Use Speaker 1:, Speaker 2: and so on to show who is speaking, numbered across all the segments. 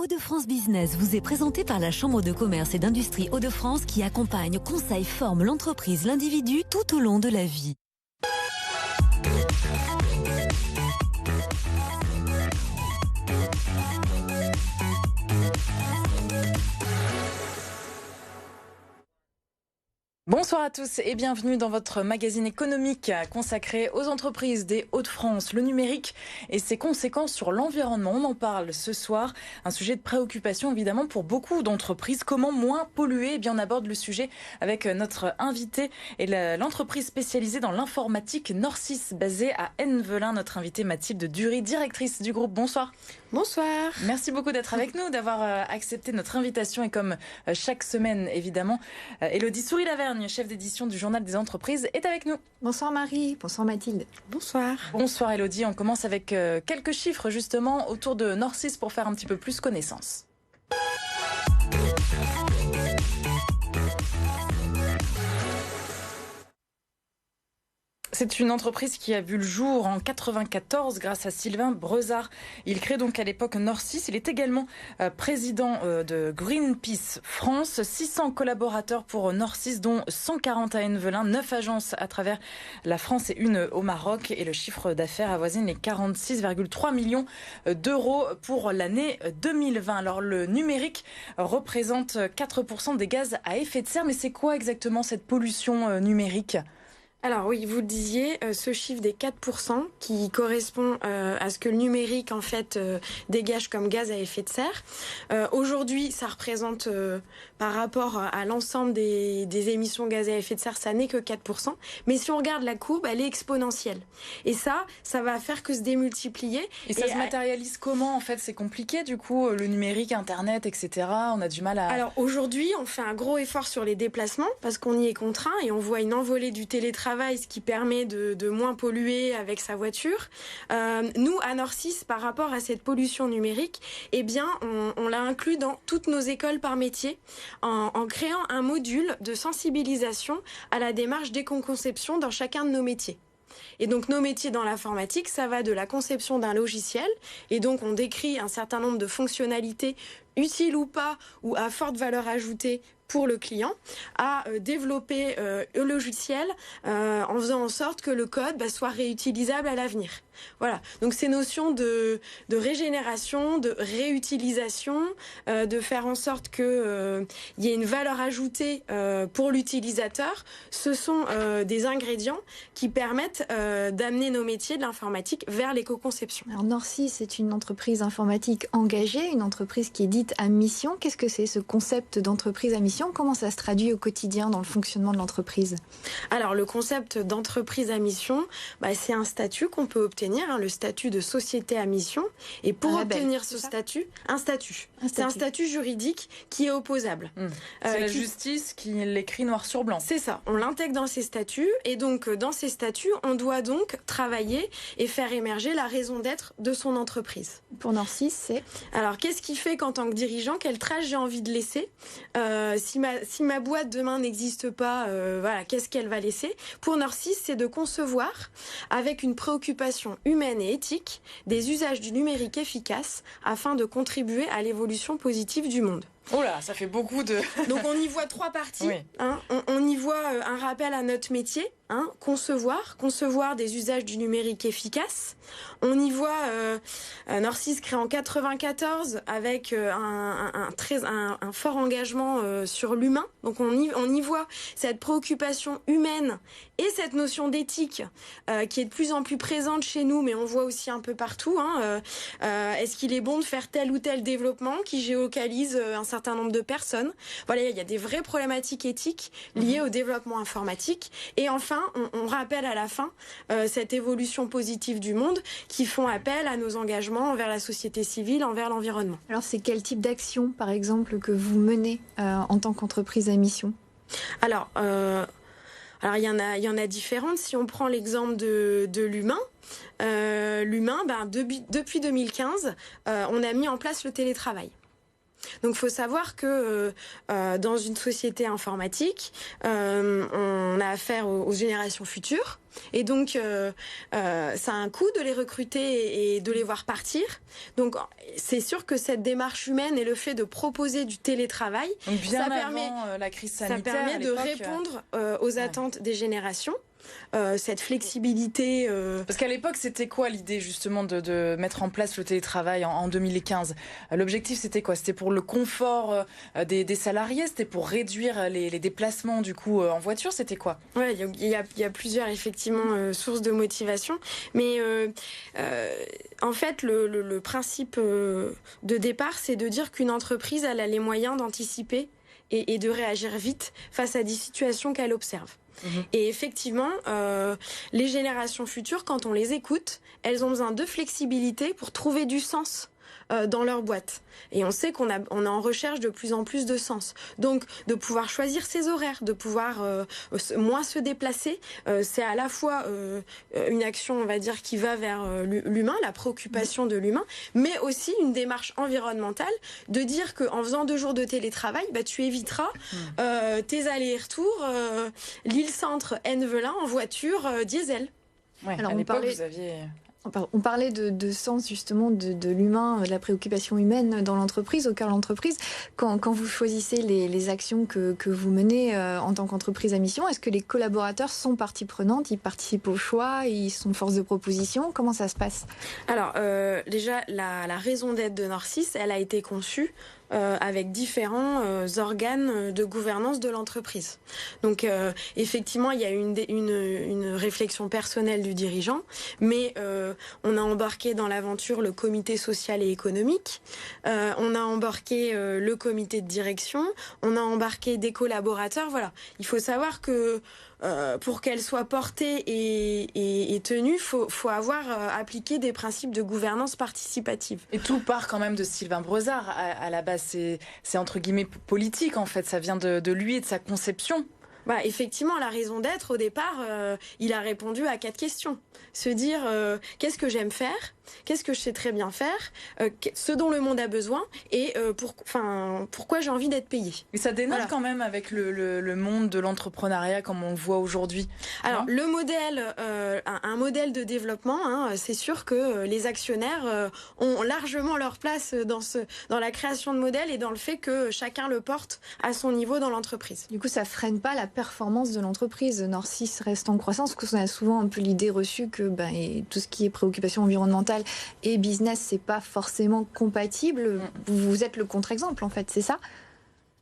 Speaker 1: Hauts-de-France Business vous est présenté par la Chambre de commerce et d'industrie Hauts-de-France qui accompagne, conseille, forme l'entreprise, l'individu tout au long de la vie.
Speaker 2: Bonsoir à tous et bienvenue dans votre magazine économique consacré aux entreprises des Hauts-de-France, le numérique et ses conséquences sur l'environnement. On en parle ce soir, un sujet de préoccupation évidemment pour beaucoup d'entreprises. Comment moins polluer? Eh bien, on aborde le sujet avec notre invité et l'entreprise spécialisée dans l'informatique Norsys, basée à Envelin. Notre invitée Mathilde Dury, directrice du groupe. Bonsoir.
Speaker 3: Bonsoir.
Speaker 2: Merci beaucoup d'être avec nous, d'avoir accepté notre invitation et comme chaque semaine évidemment, Élodie Souris-Lavergne, chef d'édition du Journal des entreprises, est avec nous.
Speaker 3: Bonsoir Marie, bonsoir Mathilde. Bonsoir.
Speaker 2: Bonsoir Élodie, on commence avec quelques chiffres justement autour de Norsys pour faire un petit peu plus connaissance. C'est une entreprise qui a vu le jour en 1994 grâce à Sylvain Brezard. Il crée donc à l'époque Norsys. Il est également président de Greenpeace France. 600 collaborateurs pour Norsys, dont 140 à Envelin, 9 agences à travers la France et une au Maroc. Et le chiffre d'affaires avoisine les 46,3 millions d'euros pour l'année 2020. Alors le numérique représente 4% des gaz à effet de serre. Mais c'est quoi exactement cette pollution numérique ?
Speaker 3: Alors oui, vous le disiez, ce chiffre des 4% qui correspond à ce que le numérique en fait dégage comme gaz à effet de serre. Aujourd'hui, ça représente par rapport à l'ensemble des émissions de gaz à effet de serre, ça n'est que 4%. Mais si on regarde la courbe, elle est exponentielle. Et ça va faire que se démultiplier.
Speaker 2: Et ça se matérialise comment en fait? C'est compliqué du coup, le numérique, Internet, etc. On a du mal à...
Speaker 3: Alors aujourd'hui, on fait un gros effort sur les déplacements parce qu'on y est contraint et on voit une envolée du télétravail, ce qui permet de moins polluer avec sa voiture. Nous, à Norsys, par rapport à cette pollution numérique, eh bien, on l'a inclus dans toutes nos écoles par métier en créant un module de sensibilisation à la démarche d'éco-conception dans chacun de nos métiers. Et donc nos métiers dans l'informatique, ça va de la conception d'un logiciel, et donc on décrit un certain nombre de fonctionnalités utiles ou pas, ou à forte valeur ajoutée pour le client, à développer le logiciel en faisant en sorte que le code soit réutilisable à l'avenir. Voilà, donc ces notions de régénération, de réutilisation, de faire en sorte qu'il y ait une valeur ajoutée pour l'utilisateur, ce sont des ingrédients qui permettent d'amener nos métiers de l'informatique vers l'éco-conception.
Speaker 4: Alors Norsys, c'est une entreprise informatique engagée, une entreprise qui est dite à mission. Qu'est-ce que c'est ce concept d'entreprise à mission? Comment ça se traduit au quotidien dans le fonctionnement de l'entreprise?
Speaker 3: Alors le concept d'entreprise à mission, c'est un statut qu'on peut obtenir, le statut de société à mission. Et pour obtenir ce statut, c'est un statut juridique qui est opposable.
Speaker 2: C'est la justice qui l'écrit noir sur blanc.
Speaker 3: C'est ça, on l'intègre dans ces statuts et donc dans ces statuts, on doit donc travailler et faire émerger la raison d'être de son entreprise.
Speaker 4: Pour Norsys, c'est...
Speaker 3: Alors qu'est-ce qui fait qu'en tant que dirigeant, quelle trace j'ai envie de laisser? Si ma boîte demain n'existe pas, qu'est-ce qu'elle va laisser? Pour Norsys, c'est de concevoir avec une préoccupation humaine et éthique des usages du numérique efficaces afin de contribuer à l'évolution positive du monde.
Speaker 2: Oh là, ça fait beaucoup de...
Speaker 3: Donc on y voit 3 parties.
Speaker 2: Oui.
Speaker 3: On y voit un rappel à notre métier, concevoir des usages du numérique efficaces. On y voit Norsys créé en 94 avec un fort engagement sur l'humain. Donc on y voit cette préoccupation humaine et cette notion d'éthique qui est de plus en plus présente chez nous, mais on voit aussi un peu partout. Est-ce qu'il est bon de faire tel ou tel développement qui géolocalise un certain nombre de personnes? Voilà, il y a des vraies problématiques éthiques liées au développement informatique. Et enfin, on rappelle à la fin cette évolution positive du monde qui font appel à nos engagements envers la société civile, envers l'environnement.
Speaker 4: Alors c'est quel type d'action, par exemple, que vous menez en tant qu'entreprise à mission?
Speaker 3: Alors il y en a différentes. Si on prend l'exemple de l'humain, depuis 2015, on a mis en place le télétravail. Donc, il faut savoir que dans une société informatique, on a affaire aux générations futures. Et donc, ça a un coût de les recruter et de les voir partir. Donc, c'est sûr que cette démarche humaine et le fait de proposer du télétravail,
Speaker 2: donc bien ça permet, la crise sanitaire,
Speaker 3: ça permet de répondre aux attentes des générations. Cette flexibilité.
Speaker 2: Parce qu'à l'époque, c'était quoi l'idée justement de mettre en place le télétravail en 2015 ? L'objectif, c'était quoi ? C'était pour le confort des salariés ? C'était pour réduire les déplacements du coup en voiture ? C'était quoi ?
Speaker 3: Ouais, il y a plusieurs effectivement sources de motivation, mais en fait, le principe de départ, c'est de dire qu'une entreprise elle a les moyens d'anticiper et de réagir vite face à des situations qu'elle observe. Et effectivement, les générations futures, quand on les écoute, elles ont besoin de flexibilité pour trouver du sens dans leur boîte. Et on sait qu'on est en recherche de plus en plus de sens. Donc, de pouvoir choisir ses horaires, de pouvoir moins se déplacer, c'est à la fois une action, on va dire, qui va vers l'humain, la préoccupation de l'humain, mais aussi une démarche environnementale de dire qu'en faisant 2 jours de télétravail, tu éviteras tes allers-retours Lille-Centre, Envelin en voiture diesel.
Speaker 2: Ouais, alors, à l'époque, vous aviez...
Speaker 4: On parlait de sens justement de l'humain, de la préoccupation humaine dans l'entreprise, au cœur de l'entreprise. Quand vous choisissez les actions que vous menez en tant qu'entreprise à mission, est-ce que les collaborateurs sont partie prenante, ils participent au choix, ils sont force de proposition ? Comment ça se passe ?
Speaker 3: Alors déjà, la raison d'être de Nord6, elle a été conçue avec différents organes de gouvernance de l'entreprise. Donc effectivement, il y a une réflexion personnelle du dirigeant, mais on a embarqué dans l'aventure le comité social et économique, on a embarqué le comité de direction, on a embarqué des collaborateurs. Voilà, il faut savoir que pour qu'elle soit portée et tenue, faut avoir appliqué des principes de gouvernance participative.
Speaker 2: Et tout part quand même de Sylvain Brezard. À la base, c'est entre guillemets politique en fait. Ça vient de lui et de sa conception.
Speaker 3: Effectivement, la raison d'être, au départ, il a répondu à 4 questions. Se dire, qu'est-ce que j'aime faire ? Qu'est-ce que je sais très bien faire ? Ce dont le monde a besoin et pourquoi j'ai envie d'être payé.
Speaker 2: Et ça dénote quand même avec le monde de l'entrepreneuriat comme on le voit aujourd'hui.
Speaker 3: Alors, le modèle, un modèle de développement, c'est sûr que les actionnaires ont largement leur place dans la création de modèles et dans le fait que chacun le porte à son niveau dans l'entreprise.
Speaker 4: Du coup, ça freine pas la performance de l'entreprise. Nord6 reste en croissance, parce qu'on a souvent un peu l'idée reçue que tout ce qui est préoccupation environnementale et business, c'est pas forcément compatible. Vous êtes le contre-exemple, en fait, c'est ça ?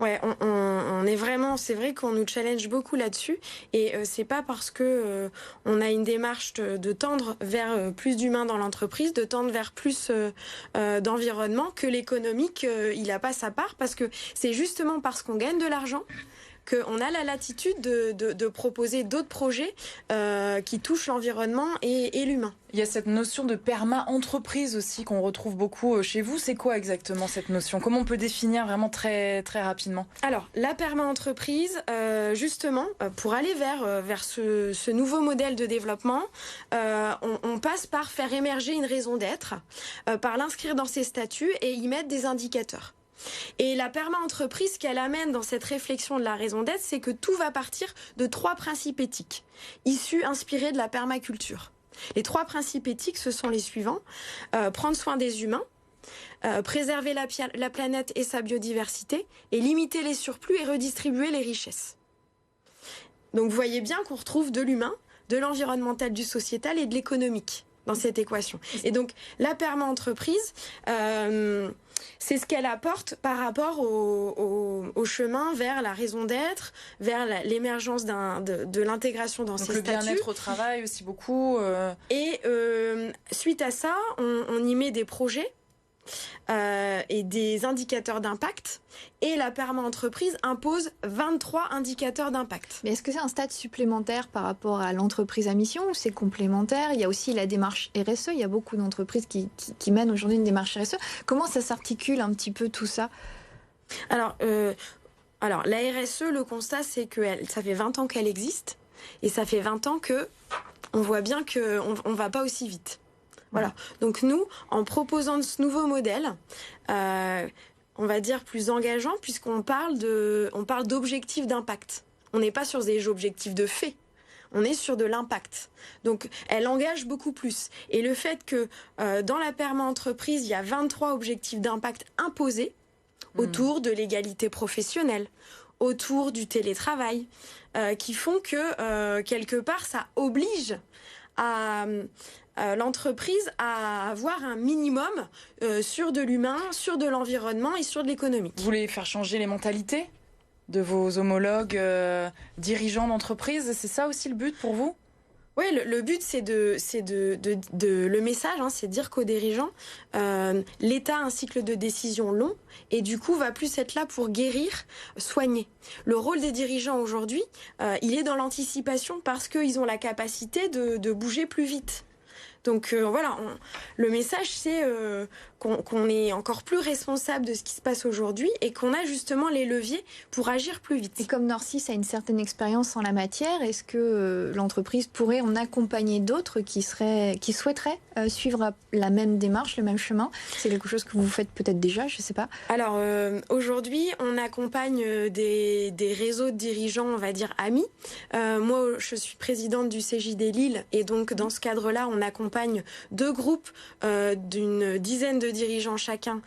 Speaker 3: Ouais, on est vraiment, c'est vrai qu'on nous challenge beaucoup là-dessus, et c'est pas parce que on a une démarche de tendre vers plus d'humains dans l'entreprise, de tendre vers plus d'environnement, que l'économique il a pas sa part, parce que c'est justement parce qu'on gagne de l'argent qu'on a la latitude de proposer d'autres projets qui touchent l'environnement et l'humain.
Speaker 2: Il y a cette notion de perma-entreprise aussi qu'on retrouve beaucoup chez vous. C'est quoi exactement cette notion ? Comment on peut définir vraiment très, très rapidement ?
Speaker 3: Alors, la perma-entreprise, justement, pour aller vers ce nouveau modèle de développement, on passe par faire émerger une raison d'être, par l'inscrire dans ses statuts et y mettre des indicateurs. Et la perma-entreprise, ce qu'elle amène dans cette réflexion de la raison d'être, c'est que tout va partir de 3 principes éthiques, inspirés de la permaculture. Les 3 principes éthiques, ce sont les suivants. Prendre soin des humains, préserver la planète et sa biodiversité, et limiter les surplus et redistribuer les richesses. Donc vous voyez bien qu'on retrouve de l'humain, de l'environnemental, du sociétal et de l'économique dans cette équation. Et donc la perma-entreprise, c'est ce qu'elle apporte par rapport au chemin vers la raison d'être, vers l'émergence de l'intégration dans ses statuts.
Speaker 2: Le bien-être au travail aussi beaucoup.
Speaker 3: Et suite à ça, on y met des projets et des indicateurs d'impact. Et la perma-entreprise impose 23 indicateurs d'impact.
Speaker 4: Mais est-ce que c'est un stade supplémentaire par rapport à l'entreprise à mission ou c'est complémentaire ? Il y a aussi la démarche RSE. Il y a beaucoup d'entreprises qui mènent aujourd'hui une démarche RSE. Comment ça s'articule un petit peu tout ça ?
Speaker 3: Alors, la RSE, le constat, c'est que ça fait 20 ans qu'elle existe. Et ça fait 20 ans qu'on voit bien qu'on ne va pas aussi vite. Voilà. Donc nous, en proposant ce nouveau modèle, on va dire, plus engageant, puisqu'on parle d'objectifs d'impact. On n'est pas sur des objectifs de fait. On est sur de l'impact. Donc, elle engage beaucoup plus. Et le fait que dans la perma-entreprise, il y a 23 objectifs d'impact imposés autour de l'égalité professionnelle, autour du télétravail, qui font que, quelque part, ça oblige l'entreprise à avoir un minimum sur de l'humain, sur de l'environnement et sur de l'économie.
Speaker 2: Vous voulez faire changer les mentalités de vos homologues dirigeants d'entreprise? C'est ça aussi le but pour vous?
Speaker 3: Oui, le but, le message, c'est de dire qu'aux dirigeants, l'État a un cycle de décision long et du coup va plus être là pour guérir, soigner. Le rôle des dirigeants aujourd'hui, il est dans l'anticipation parce qu'ils ont la capacité de bouger plus vite. Donc voilà, le message c'est qu'on est encore plus responsable de ce qui se passe aujourd'hui et qu'on a justement les leviers pour agir plus vite.
Speaker 4: Et comme Nord6 a une certaine expérience en la matière, est-ce que l'entreprise pourrait en accompagner d'autres qui souhaiteraient suivre la même démarche, le même chemin? C'est quelque chose que vous faites peut-être déjà, je ne sais pas.
Speaker 3: Alors aujourd'hui, on accompagne des réseaux de dirigeants, on va dire amis. Moi, je suis présidente du CJD Lille et donc dans ce cadre-là, on accompagne 2 groupes d'une dizaine de dirigeants chacun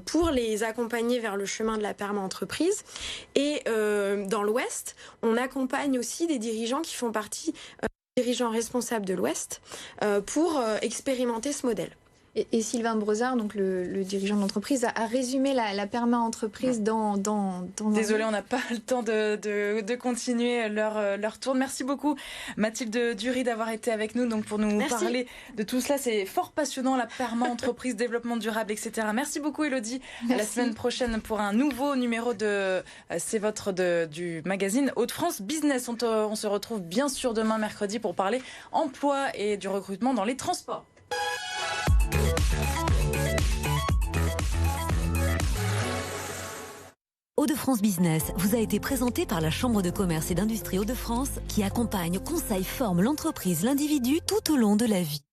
Speaker 3: pour les accompagner vers le chemin de la perma-entreprise. Et dans l'Ouest, on accompagne aussi des dirigeants qui font partie des dirigeants responsables de l'Ouest pour expérimenter ce modèle.
Speaker 4: Et Sylvain Brezard, donc le dirigeant de l'entreprise, a résumé la perma-entreprise dans
Speaker 2: Désolée, on n'a pas le temps de continuer leur tour. Merci beaucoup Mathilde Dury d'avoir été avec nous pour nous parler de tout cela. C'est fort passionnant, la perma-entreprise, développement durable, etc. Merci beaucoup Élodie. À la semaine prochaine pour un nouveau numéro du magazine Hauts-de-France Business. On se retrouve bien sûr demain mercredi pour parler emploi et du recrutement dans les transports.
Speaker 1: Hauts-de-France Business vous a été présenté par la Chambre de commerce et d'industrie Hauts-de-France qui accompagne, conseille, forme l'entreprise, l'individu tout au long de la vie.